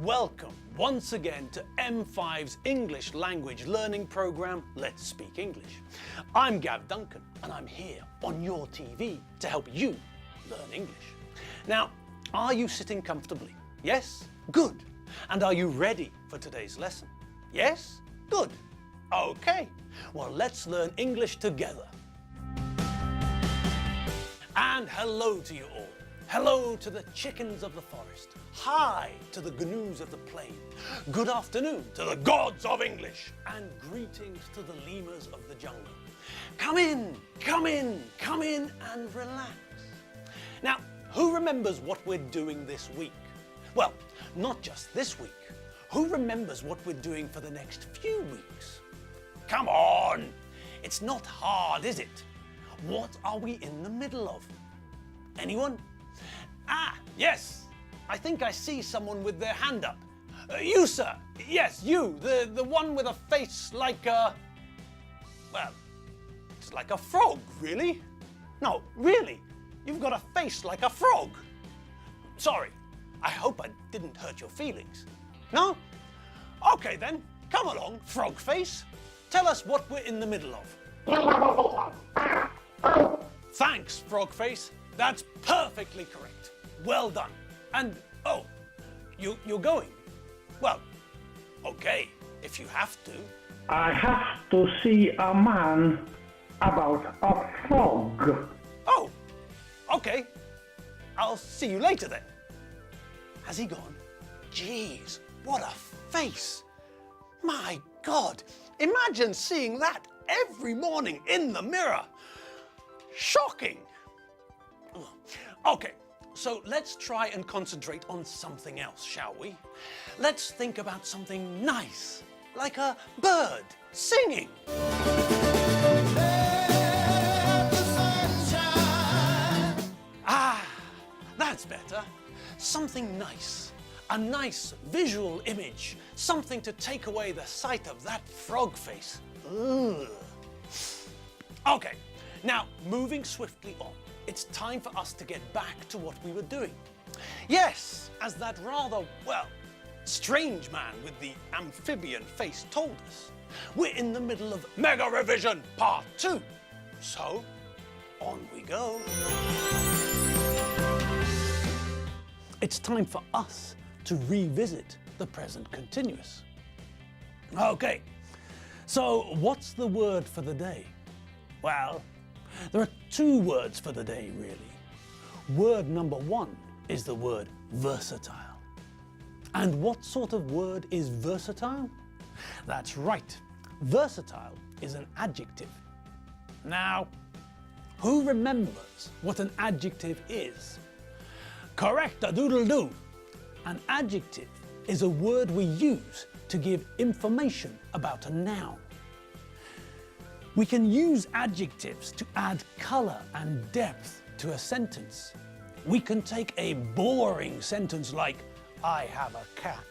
Welcome once again to M5's English language learning program, Let's Speak English. I'm Gav Duncan and I'm here on your TV to help you learn English. Now, are you sitting comfortably? Yes? Good. And are you ready for today's lesson? Yes? Good. Okay. Well, let's learn English together. And hello to you all. Hello to the chickens of the forest. Hi to the gnus of the plain. Good afternoon to the gods of English. And greetings to the lemurs of the jungle. Come in, come in, come in and relax. Now, who remembers what we're doing this week? Well, not just this week. Who remembers what we're doing for the next few weeks? Come on! It's not hard, is it? What are we in the middle of? Anyone? Ah, yes! I think I see someone with their hand up. You, sir! Yes, you! The one with a face like a... well, it's like a frog, really? No, really! You've got a face like a frog! Sorry, I hope I didn't hurt your feelings. No? Okay then, come along, frog face. Tell us what we're in the middle of. Thanks, frog face. That's perfectly correct. Well done. And, oh, you're going? Well, okay, if you have to. I have to see a man about a frog. Oh, okay. I'll see you later then. Has he gone? Jeez, what a face. My God, imagine seeing that every morning in the mirror. Shocking. Okay, so let's try and concentrate on something else, shall we? Let's think about something nice, like a bird singing. Ah, that's better. Something nice. A nice visual image. Something to take away the sight of that frog face. Ugh. Okay, now moving swiftly on. It's time for us to get back to what we were doing. Yes, as that rather, well, strange man with the amphibian face told us. We're in the middle of Mega Revision Part 2. So, on we go. It's time for us to revisit the present continuous. Okay, so what's the word for the day? Well, there are two words for the day, really. Word number one is the word versatile. And what sort of word is versatile? That's right, versatile is an adjective. Now, who remembers what an adjective is? Correct-a-doodle-doo. An adjective is a word we use to give information about a noun. We can use adjectives to add colour and depth to a sentence. We can take a boring sentence like, I have a cat,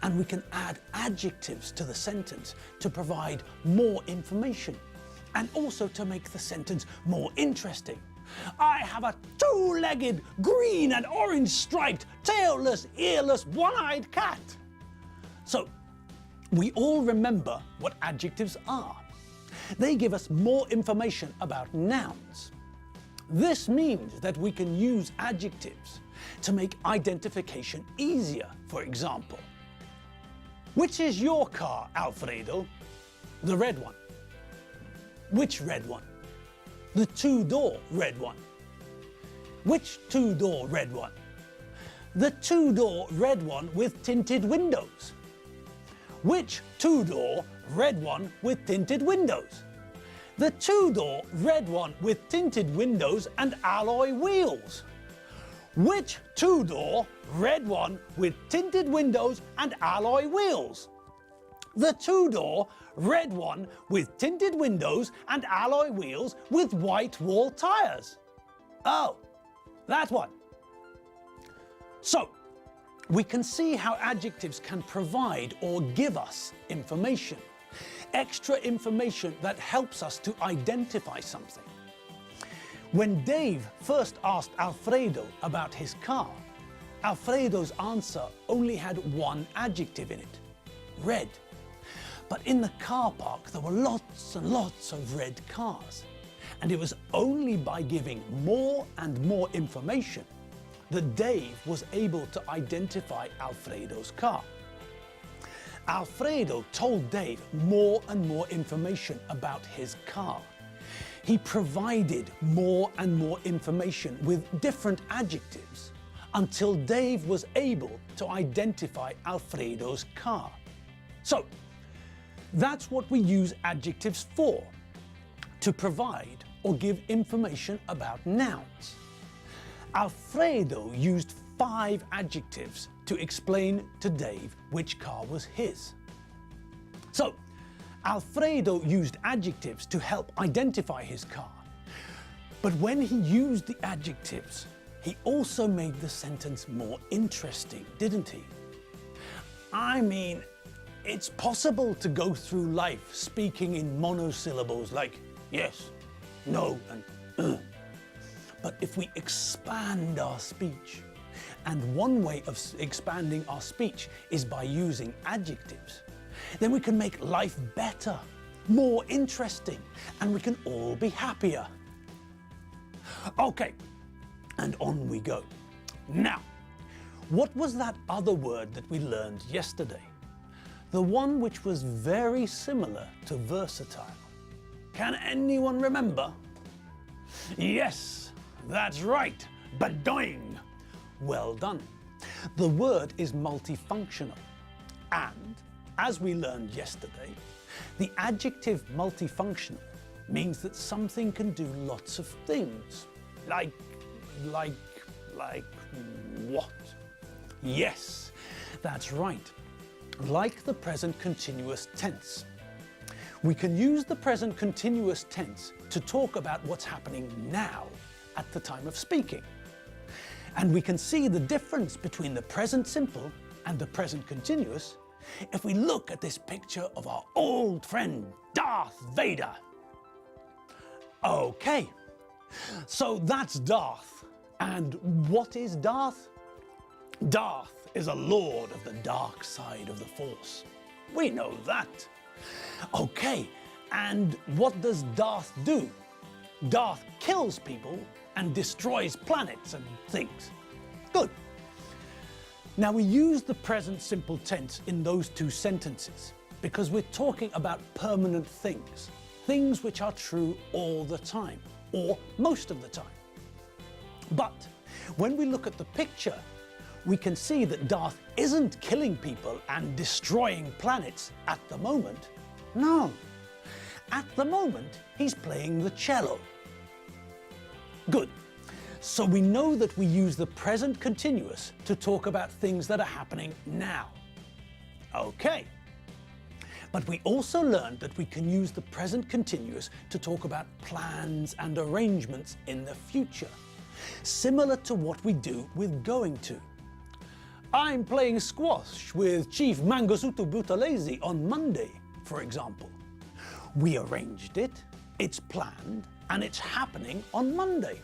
and we can add adjectives to the sentence to provide more information and also to make the sentence more interesting. I have a two-legged, green and orange striped, tailless, earless, one-eyed cat. So, we all remember what adjectives are. They give us more information about nouns. This means that we can use adjectives to make identification easier. For example, which is your car, Alfredo? The red one. Which red one? The two-door red one. Which two-door red one? The two-door red one with tinted windows. Which two-door red one with tinted windows? The two-door red one with tinted windows and alloy wheels. Which two-door red one with tinted windows and alloy wheels? The two-door red one with tinted windows and alloy wheels with white wall tyres. Oh, that one. So, we can see how adjectives can provide or give us information. Extra information that helps us to identify something. When Dave first asked Alfredo about his car, Alfredo's answer only had one adjective in it, red. But in the car park there were lots and lots of red cars. And it was only by giving more and more information that Dave was able to identify Alfredo's car. Alfredo told Dave more and more information about his car. He provided more and more information with different adjectives until Dave was able to identify Alfredo's car. So, that's what we use adjectives for, to provide or give information about nouns. Alfredo used 5 adjectives to explain to Dave which car was his. So, Alfredo used adjectives to help identify his car. But when he used the adjectives, he also made the sentence more interesting, didn't he? I mean, it's possible to go through life speaking in monosyllables like yes, no, and But if we expand our speech, and one way of expanding our speech is by using adjectives, then we can make life better, more interesting, and we can all be happier. Okay, and on we go. Now, what was that other word that we learned yesterday? The one which was very similar to versatile. Can anyone remember? Yes, that's right, badoing. Well done. The word is multifunctional. And, as we learned yesterday, the adjective multifunctional means that something can do lots of things. Like what? Yes, that's right. Like the present continuous tense. We can use the present continuous tense to talk about what's happening now at the time of speaking. And we can see the difference between the present simple and the present continuous if we look at this picture of our old friend Darth Vader. Okay, so that's Darth. And what is Darth? Darth is a lord of the dark side of the Force. We know that. Okay, and what does Darth do? Darth kills people and destroys planets and things. Good. Now we use the present simple tense in those 2 sentences because we're talking about permanent things, things which are true all the time, or most of the time. But when we look at the picture, we can see that Darth isn't killing people and destroying planets at the moment. No. At the moment, he's playing the cello. Good. So we know that we use the present continuous to talk about things that are happening now. Okay. But we also learned that we can use the present continuous to talk about plans and arrangements in the future, similar to what we do with going to. I'm playing squash with Chief Mangosuthu Buthelezi on Monday, for example. We arranged it, it's planned, and it's happening on Monday.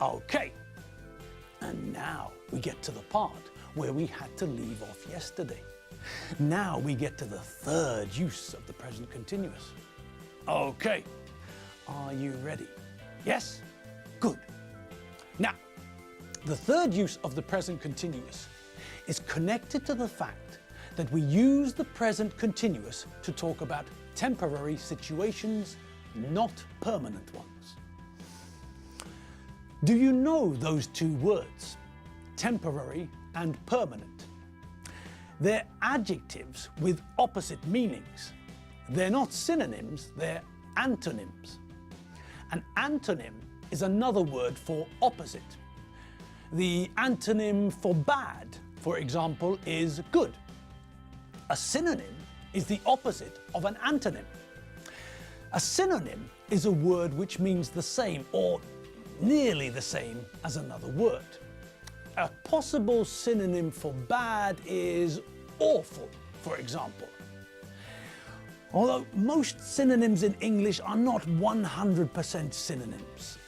Okay, and now we get to the part where we had to leave off yesterday. Now we get to the 3rd use of the present continuous. Okay, are you ready? Yes? Good. Now, the 3rd use of the present continuous is connected to the fact that we use the present continuous to talk about temporary situations, not permanent ones. Do you know those 2 words, temporary and permanent? They're adjectives with opposite meanings. They're not synonyms, they're antonyms. An antonym is another word for opposite. The antonym for bad, for example, is good. A synonym is the opposite of an antonym. A synonym is a word which means the same or nearly the same as another word. A possible synonym for bad is awful, for example. Although most synonyms in English are not 100% synonyms.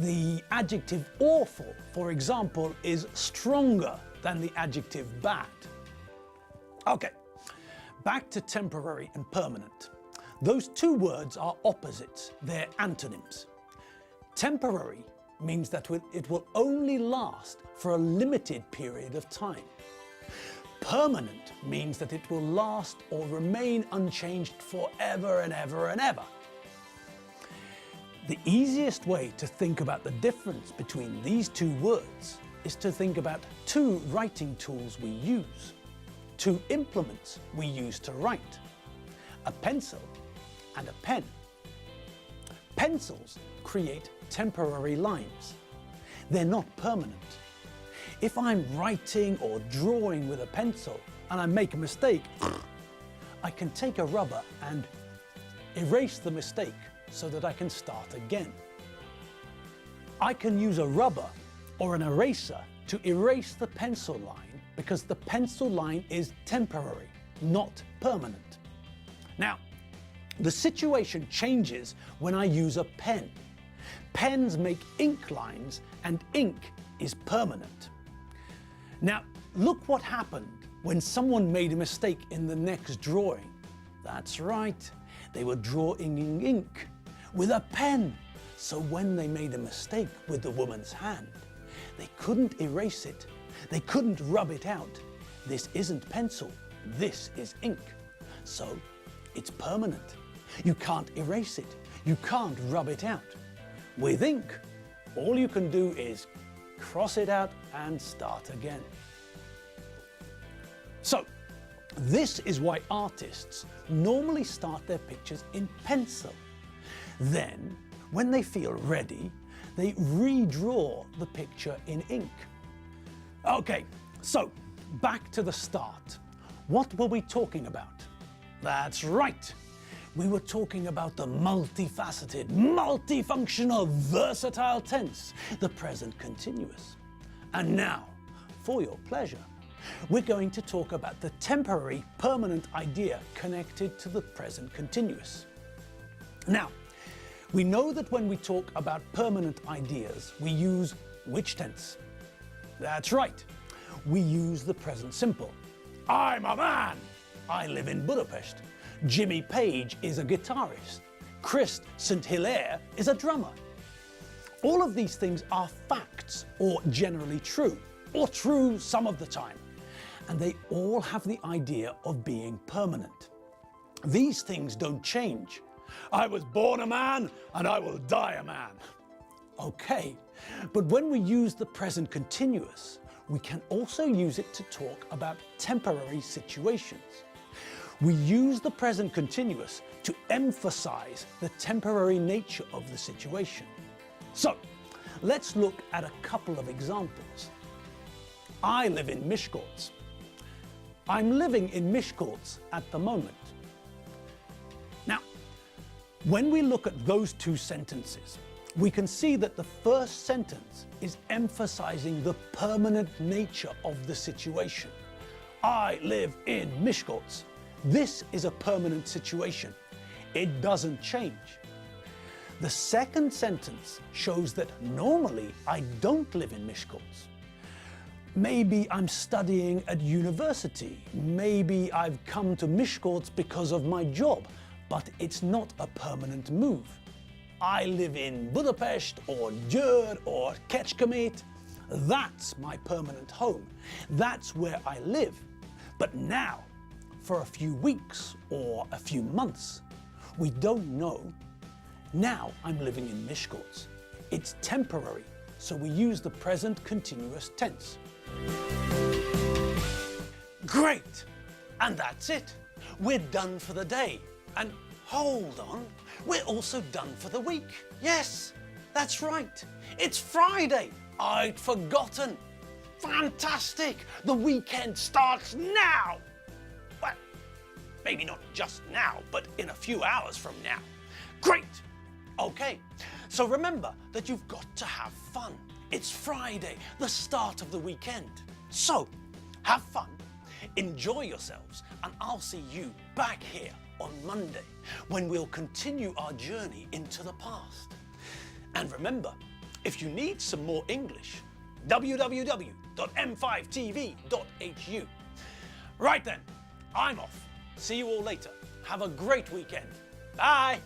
The adjective awful, for example, is stronger than the adjective bad. Okay, back to temporary and permanent. Those two words are opposites, they're antonyms. Temporary means that it will only last for a limited period of time. Permanent means that it will last or remain unchanged forever and ever and ever. The easiest way to think about the difference between these two words is to think about two writing tools we use, two implements we use to write, a pencil and a pen. Pencils create temporary lines. They're not permanent. If I'm writing or drawing with a pencil and I make a mistake, I can take a rubber and erase the mistake so that I can start again. I can use a rubber or an eraser to erase the pencil line because the pencil line is temporary, not permanent. Now, the situation changes when I use a pen. Pens make ink lines and ink is permanent. Now, look what happened when someone made a mistake in the next drawing. That's right, they were drawing in ink with a pen. So when they made a mistake with the woman's hand, they couldn't erase it. They couldn't rub it out. This isn't pencil, this is ink. So it's permanent. You can't erase it. You can't rub it out. With ink, all you can do is cross it out and start again. So, this is why artists normally start their pictures in pencil. Then, when they feel ready, they redraw the picture in ink. Okay, so back to the start. What were we talking about? That's right. We were talking about the multifaceted, multifunctional, versatile tense, the present continuous. And now, for your pleasure, we're going to talk about the temporary, permanent idea connected to the present continuous. Now, we know that when we talk about permanent ideas, we use which tense? That's right, we use the present simple. I'm a man. I live in Budapest. Jimmy Page is a guitarist. Chris St. Hilaire is a drummer. All of these things are facts, or generally true, or true some of the time. And they all have the idea of being permanent. These things don't change. I was born a man and I will die a man. Okay, but when we use the present continuous, we can also use it to talk about temporary situations. We use the present continuous to emphasize the temporary nature of the situation. So, let's look at a couple of examples. I live in Miskolc. I'm living in Miskolc at the moment. Now, when we look at those two sentences, we can see that the first sentence is emphasizing the permanent nature of the situation. I live in Miskolc. This is a permanent situation. It doesn't change. The second sentence shows that normally I don't live in Miskolc. Maybe I'm studying at university. Maybe I've come to Miskolc because of my job, but it's not a permanent move. I live in Budapest or Győr or Kecskemét. That's my permanent home. That's where I live. But now, for a few weeks or a few months, we don't know. Now I'm living in Miskolc. It's temporary, so we use the present continuous tense. Great! And that's it. We're done for the day. And hold on, we're also done for the week. Yes, that's right. It's Friday. I'd forgotten. Fantastic! The weekend starts now. Well, maybe not just now, but in a few hours from now. Great! Okay, so remember that you've got to have fun. It's Friday, the start of the weekend. So, have fun, enjoy yourselves, and I'll see you back here on Monday when we'll continue our journey into the past. And remember, If you need some more English, www.m5tv.hu. Right then, I'm off. See you all later. Have a great weekend. Bye.